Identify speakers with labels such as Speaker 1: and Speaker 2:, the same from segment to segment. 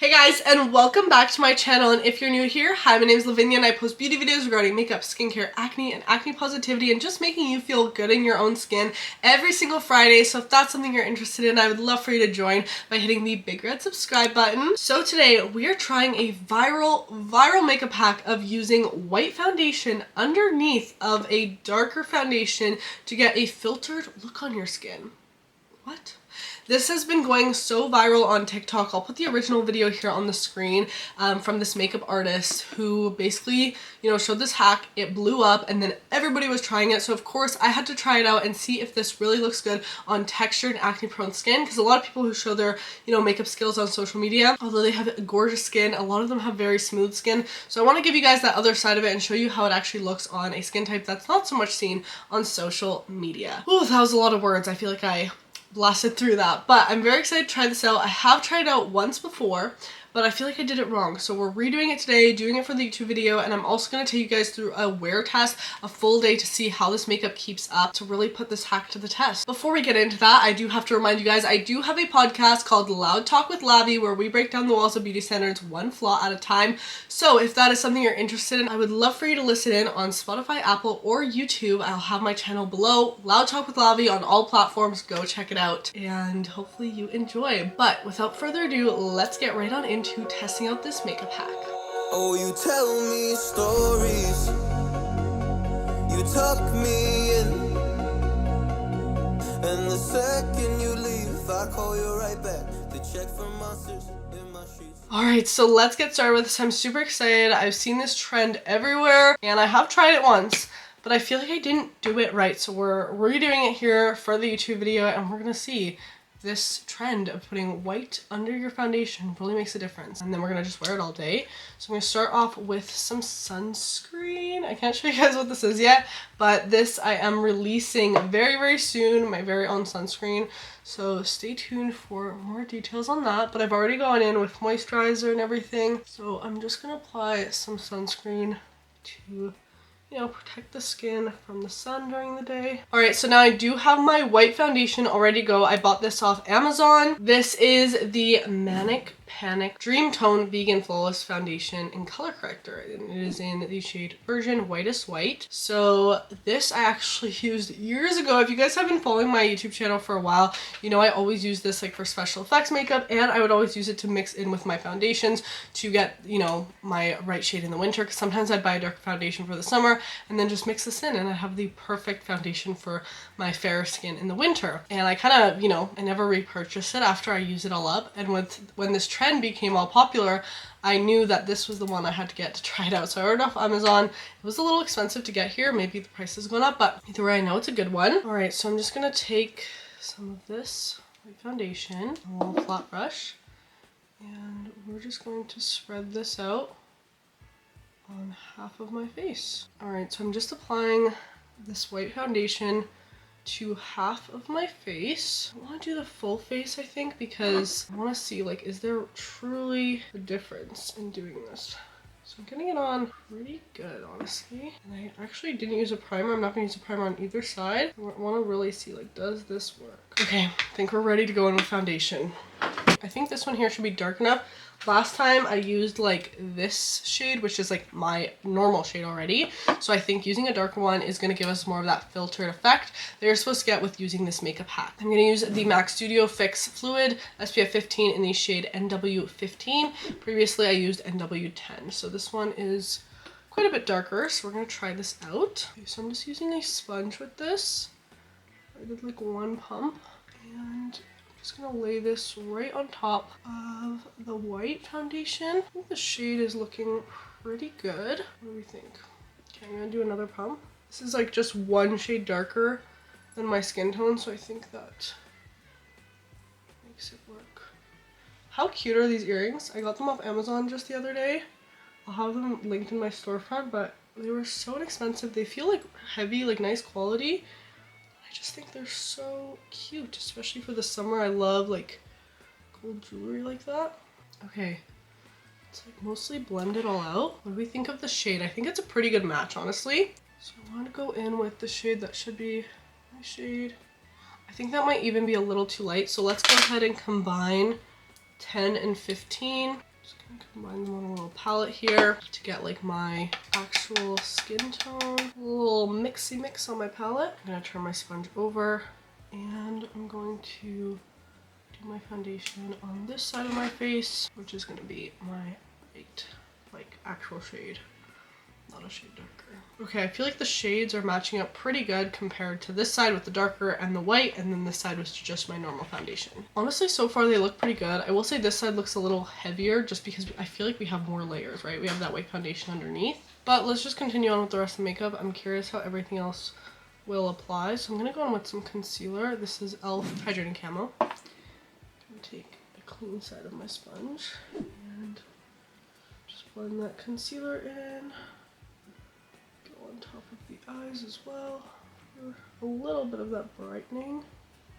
Speaker 1: Hey guys, and welcome back to my channel. And if you're new here, hi, my name is Lavinia and I post beauty videos regarding makeup, skincare, acne, and acne positivity, and just making you feel good in your own skin every single Friday. So if that's something you're interested in, I would love for you to join by hitting the big red subscribe button. So today we are trying a viral makeup hack of using white foundation underneath of a darker foundation to get a filtered look on your skin. What? This has been going so viral on TikTok. I'll put the original video here on the screen from this makeup artist who basically, showed this hack. It blew up and then everybody was trying it. So of course I had to try it out and see if this really looks good on textured and acne prone skin, because a lot of people who show their, makeup skills on social media, although they have gorgeous skin, a lot of them have very smooth skin. So I want to give you guys that other side of it and show you how it actually looks on a skin type that's not so much seen on social media. Ooh, that was a lot of words. I feel like I blasted through that, but I'm very excited to try this out. I have tried it out once before, but I feel like I did it wrong. So we're redoing it today, doing it for the YouTube video, and I'm also going to take you guys through a wear test, a full day to see how this makeup keeps up to really put this hack to the test. Before we get into that, I do have to remind you guys, I do have a podcast called Loud Talk with Lavi where we break down the walls of beauty standards one flaw at a time. So if that is something you're interested in, I would love for you to listen in on Spotify, Apple, or YouTube. I'll have my channel below, Loud Talk with Lavi, on all platforms. Go check it out and hopefully you enjoy. But without further ado, let's get right on into testing out this makeup hack.
Speaker 2: Oh, you tell me stories, you tuck me in, and the second you leave, I call you right back to check for monsters in my sheets.
Speaker 1: Alright, so let's get started with this. I'm super excited. I've seen this trend everywhere, and I have tried it once, but I feel like I didn't do it right. So we're redoing it here for the YouTube video, and we're gonna see this trend of putting white under your foundation really makes a difference. And then we're gonna just wear it all day. So I'm gonna start off with some sunscreen. I can't show you guys what this is yet, but this I am releasing very soon, my very own sunscreen. So stay tuned for more details on that. But I've already gone in with moisturizer and everything. So I'm just gonna apply some sunscreen to protect the skin from the sun during the day. All right, so now I do have my white foundation already to go. I bought this off Amazon. This is the Manic Panic Dream Tone Vegan Flawless Foundation in Color Corrector, and it is in the shade Version Whitest White. So this I actually used years ago. If you guys have been following my YouTube channel for a while, I always use this like for special effects makeup, and I would always use it to mix in with my foundations to get, my right shade in the winter, because sometimes I'd buy a darker foundation for the summer and then just mix this in and I have the perfect foundation for my fair skin in the winter. And I kind of, I never repurchase it after I use it all up. And when this trend became all popular, I knew that this was the one I had to get to try it out. So I ordered off Amazon. It was a little expensive to get here. Maybe the price has gone up, but either way, I know it's a good one. All right, so I'm just gonna take some of this white foundation, a little flat brush, and we're just going to spread this out on half of my face. All right, so I'm just applying this white foundation to half of my face. I want to do the full face, I think, because I want to see, like, is there truly a difference in doing this? So I'm getting it on pretty good, honestly. And I actually didn't use a primer. I'm not going to use a primer on either side. I want to really see, like, does this work? Okay, I think we're ready to go in with foundation. I think this one here should be dark enough. Last time I used like this shade, which is like my normal shade already. So I think using a darker one is going to give us more of that filtered effect that you're supposed to get with using this makeup hack. I'm going to use the MAC Studio Fix Fluid SPF 15 in the shade NW15. Previously I used NW10. So this one is quite a bit darker. So we're going to try this out. Okay, so I'm just using a sponge with this. I did like one pump, and just gonna lay this right on top of the white foundation. I think the shade is looking pretty good. What do we think? Okay, I'm gonna do another pump. This is like just one shade darker than my skin tone, so I think that makes it work. How cute are these earrings? I got them off Amazon just the other day. I'll have them linked in my storefront, but they were so inexpensive. They feel like heavy, like nice quality. I just think they're so cute, especially for the summer. I love like gold jewelry like that. Okay, it's like mostly blended all out. What do we think of the shade? I think it's a pretty good match, honestly. So I want to go in with the shade that should be my shade. I think that might even be a little too light. So let's go ahead and combine 10 and 15 Just gonna combine them on a little palette here to get like my actual skin tone. A little mixy mix on my palette. I'm gonna turn my sponge over and I'm going to do my foundation on this side of my face, which is gonna be my light, like actual shade, not a shade darker. Okay, I feel like the shades are matching up pretty good compared to this side with the darker and the white, and then this side was just my normal foundation. Honestly, so far they look pretty good. I will say this side looks a little heavier just because I feel like we have more layers, right? We have that white foundation underneath. But let's just continue on with the rest of the makeup. I'm curious how everything else will apply. So I'm gonna go in with some concealer. This is e.l.f. Hydrating Camo. I'm gonna take a clean side of my sponge and just blend that concealer in. On top of the eyes as well for a little bit of that brightening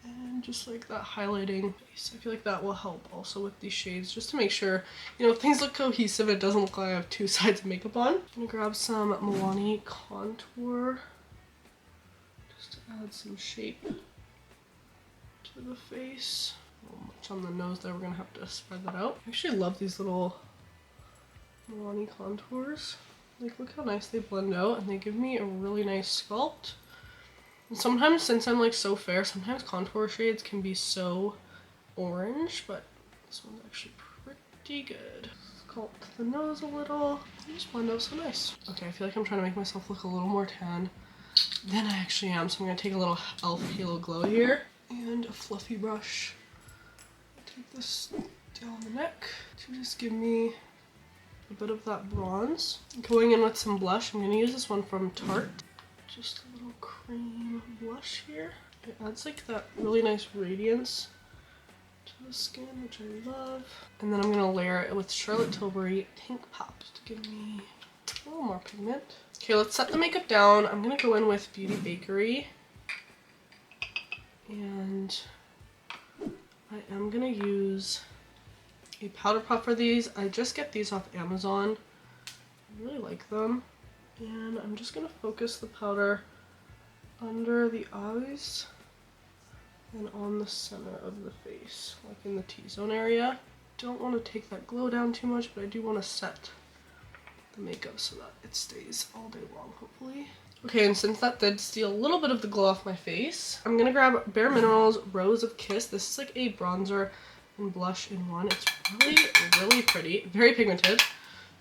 Speaker 1: and just like that highlighting face. I feel like that will help also with these shades just to make sure, you know, things look cohesive. It doesn't look like I have two sides of makeup on. I'm gonna grab some Milani contour just to add some shape to the face. A little much on the nose there, we're gonna have to spread that out. I actually love these little Milani contours. Like, look how nice they blend out and they give me a really nice sculpt. And sometimes, since I'm like so fair, sometimes contour shades can be so orange, but this one's actually pretty good. Sculpt the nose a little and just blend out so nice. Okay, I feel like I'm trying to make myself look a little more tan than I actually am, so I'm gonna take a little e.l.f. Halo Glow here and a fluffy brush. Take this down the neck to just give me a bit of that bronze. Going in with some blush, I'm going to use this one from Tarte. Just a little cream blush here. It adds like that really nice radiance to the skin, which I love. And then I'm going to layer it with Charlotte Tilbury Pink Pop to give me a little more pigment. Okay, let's set the makeup down. I'm going to go in with Beauty Bakery. And I am going to use a powder puff for these. I just get these off Amazon. I really like them. And I'm just going to focus the powder under the eyes and on the center of the face, like in the T-zone area. Don't want to take that glow down too much, but I do want to set the makeup so that it stays all day long, hopefully. Okay, and since that did steal a little bit of the glow off my face, I'm going to grab Bare Minerals Rose of Kiss. This is like a bronzer and blush in one. It's really pretty, very pigmented,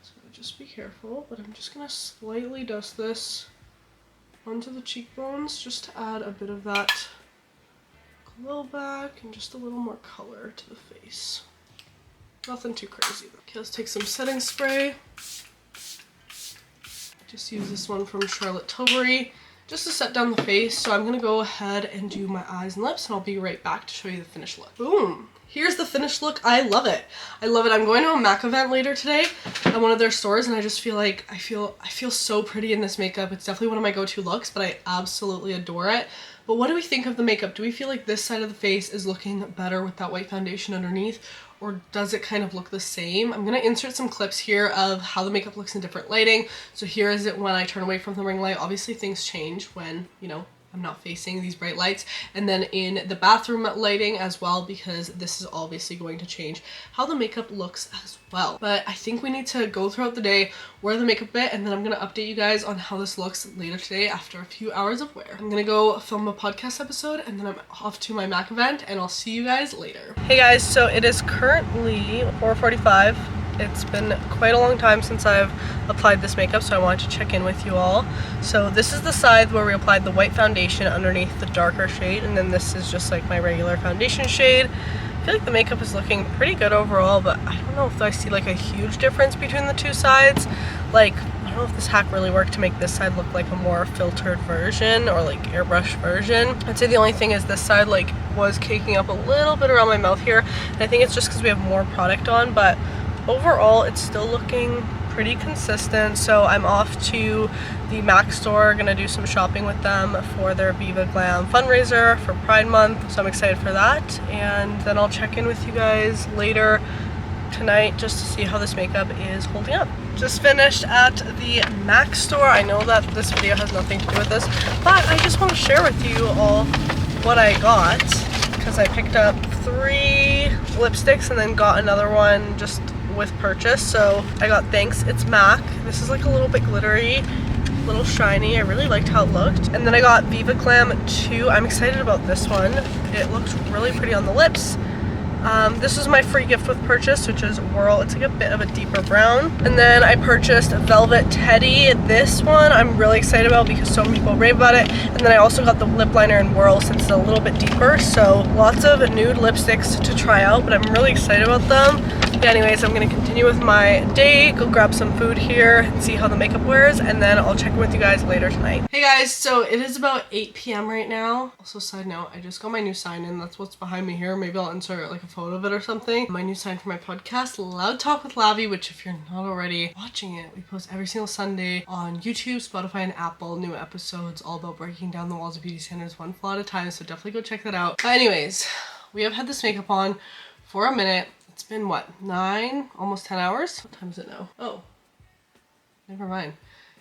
Speaker 1: so just be careful. But I'm just gonna slightly dust this onto the cheekbones just to add a bit of that glow back and just a little more color to the face. Nothing too crazy though. Okay, let's take some setting spray. Just use this one from Charlotte Tilbury just to set down the face. So I'm gonna go ahead and do my eyes and lips, and I'll be right back to show you the finished look. Boom! Here's the finished look. I love it. I love it. I'm going to a MAC event later today at one of their stores, and I just feel like I feel so pretty in this makeup. It's definitely one of my go-to looks, but I absolutely adore it. But what do we think of the makeup? Do we feel like this side of the face is looking better with that white foundation underneath, or does it kind of look the same? I'm going to insert some clips here of how the makeup looks in different lighting. So here is it when I turn away from the ring light. Obviously things change when, you know, I'm not facing these bright lights, and then in the bathroom lighting as well, because this is obviously going to change how the makeup looks as well. But I think we need to go throughout the day, wear the makeup bit, and then I'm gonna update you guys on how this looks later today after a few hours of wear. I'm gonna go film a podcast episode, and then I'm off to my MAC event, and I'll see you guys later. Hey guys, so it is currently 4:45. It's been quite a long time since I've applied this makeup, so I wanted to check in with you all. So this is the side where we applied the white foundation underneath the darker shade, and then this is just like my regular foundation shade. I feel like the makeup is looking pretty good overall, but I don't know if I see like a huge difference between the two sides. Like, I don't know if this hack really worked to make this side look like a more filtered version or like airbrush version. I'd say the only thing is this side like was caking up a little bit around my mouth here, and I think it's just because we have more product on, but overall it's still looking pretty consistent. So I'm off to the MAC store, gonna do some shopping with them for their Viva Glam fundraiser for Pride Month, so I'm excited for that. And then I'll check in with you guys later tonight just to see how this makeup is holding up. Just finished at the MAC store. I know that this video has nothing to do with this, but I just want to share with you all what I got, because I picked up 3 lipsticks and then got another one just with purchase. So I got Thanks It's MAC. This is like a little bit glittery, a little shiny. I really liked how it looked. And then I got Viva Glam 2. I'm excited about this one. It looks really pretty on the lips. This is my free gift with purchase, which is Whirl. It's like a bit of a deeper brown. And then I purchased Velvet Teddy. This one I'm really excited about because so many people rave about it. And then I also got the lip liner in Whirl since it's a little bit deeper. So lots of nude lipsticks to try out, but I'm really excited about them. Yeah, anyways, I'm gonna continue with my day, go grab some food here and see how the makeup wears, and then I'll check in with you guys later tonight. Hey guys, so it is about 8 p.m. right now. Also, side note, I just got my new sign in. That's what's behind me here. Maybe I'll insert like a photo of it or something. My new sign for my podcast, Loud Talk with Lavi, which if you're not already watching it, we post every single Sunday on YouTube, Spotify, and Apple. New episodes all about breaking down the walls of beauty standards one flaw at a time, so definitely go check that out. But anyways, we have had this makeup on for a minute. It's been what, 9, almost 10 hours? What time is it now? Oh, never mind.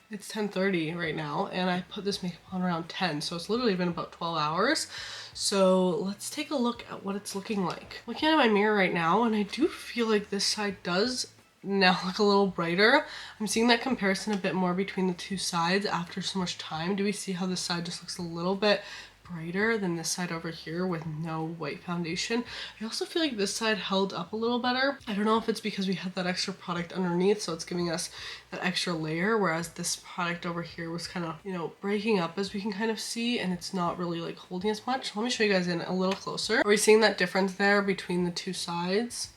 Speaker 1: It's 10:30 right now, and I put this makeup on around 10, so it's literally been about 12 hours. So let's take a look at what it's looking like. Looking at my mirror right now, and I do feel like this side does now look a little brighter. I'm seeing that comparison a bit more between the two sides after so much time. Do we see how this side just looks a little bit brighter than this side over here with no white foundation? I also feel like this side held up a little better. I don't know if it's because we had that extra product underneath, so it's giving us that extra layer, whereas this product over here was kind of, you know, breaking up as we can kind of see, and it's not really like holding as much. Let me show you guys in a little closer. Are we seeing that difference there between the two sides?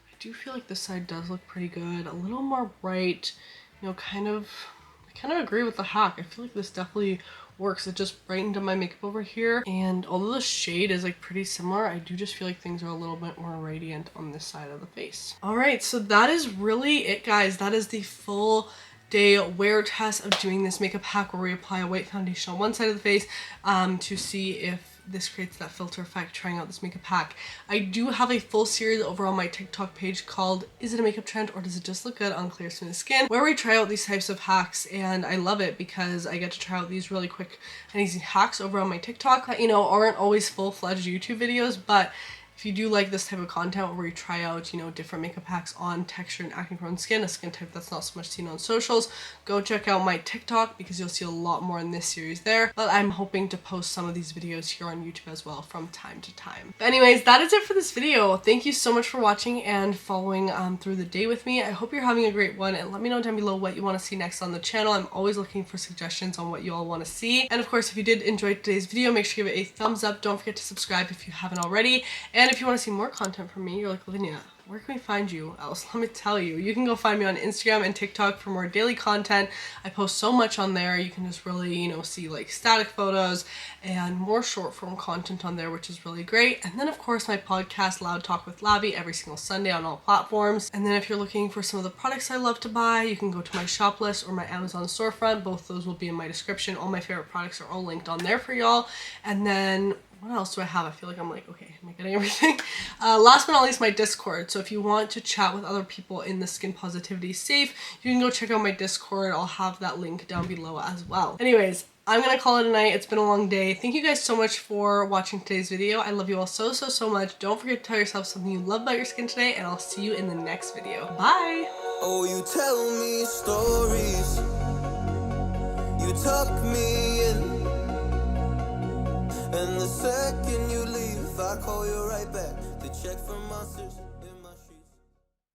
Speaker 1: I do feel like this side does look pretty good, a little more bright, you know, I kind of agree with the hack. I feel like this definitely works. It just brightened up my makeup over here, and although the shade is like pretty similar, I do just feel like things are a little bit more radiant on this side of the face. All right, so that is really it, guys. That is the full day wear test of doing this makeup hack where we apply a white foundation on one side of the face to see if this creates that filter effect, trying out this makeup hack. I do have a full series over on my TikTok page called Is It a Makeup Trend or Does It Just Look Good on Clear Smooth Skin, where we try out these types of hacks, and I love it because I get to try out these really quick and easy hacks over on my TikTok that, you know, aren't always full-fledged YouTube videos, but if you do like this type of content where you try out, you know, different makeup hacks on textured and acne prone skin, a skin type that's not so much seen on socials, go check out my TikTok because you'll see a lot more in this series there. But I'm hoping to post some of these videos here on YouTube as well from time to time. But anyways, that is it for this video. Thank you so much for watching and following through the day with me. I hope you're having a great one, and let me know down below what you want to see next on the channel. I'm always looking for suggestions on what you all want to see. And of course, if you did enjoy today's video, make sure you give it a thumbs up. Don't forget to subscribe if you haven't already. And if you want to see more content from me, you're like, Lavinia, where can we find you else? Let me tell you, you can go find me on Instagram and TikTok for more daily content. I post so much on there. You can just really, you know, see like static photos and more short form content on there, which is really great. And then of course my podcast, Loud Talk with Lavi, every single Sunday on all platforms. And then if you're looking for some of the products I love to buy, you can go to my shop list or my Amazon storefront. Both those will be in my description. All my favorite products are all linked on there for y'all. And then what else do I have? I feel like I'm like, okay, am I getting everything? Last but not least, my Discord. So if you want to chat with other people in the skin positivity safe, you can go check out my Discord. I'll have that link down below as well. Anyways, I'm gonna call it a night. It's been a long day. Thank you guys so much for watching today's video. I love you all so, so, so much. Don't forget to tell yourself something you love about your skin today, and I'll see you in the next video. Bye!
Speaker 2: Oh, you tell me stories, you tuck me in, and the second you leave, I call you right back to check for monsters.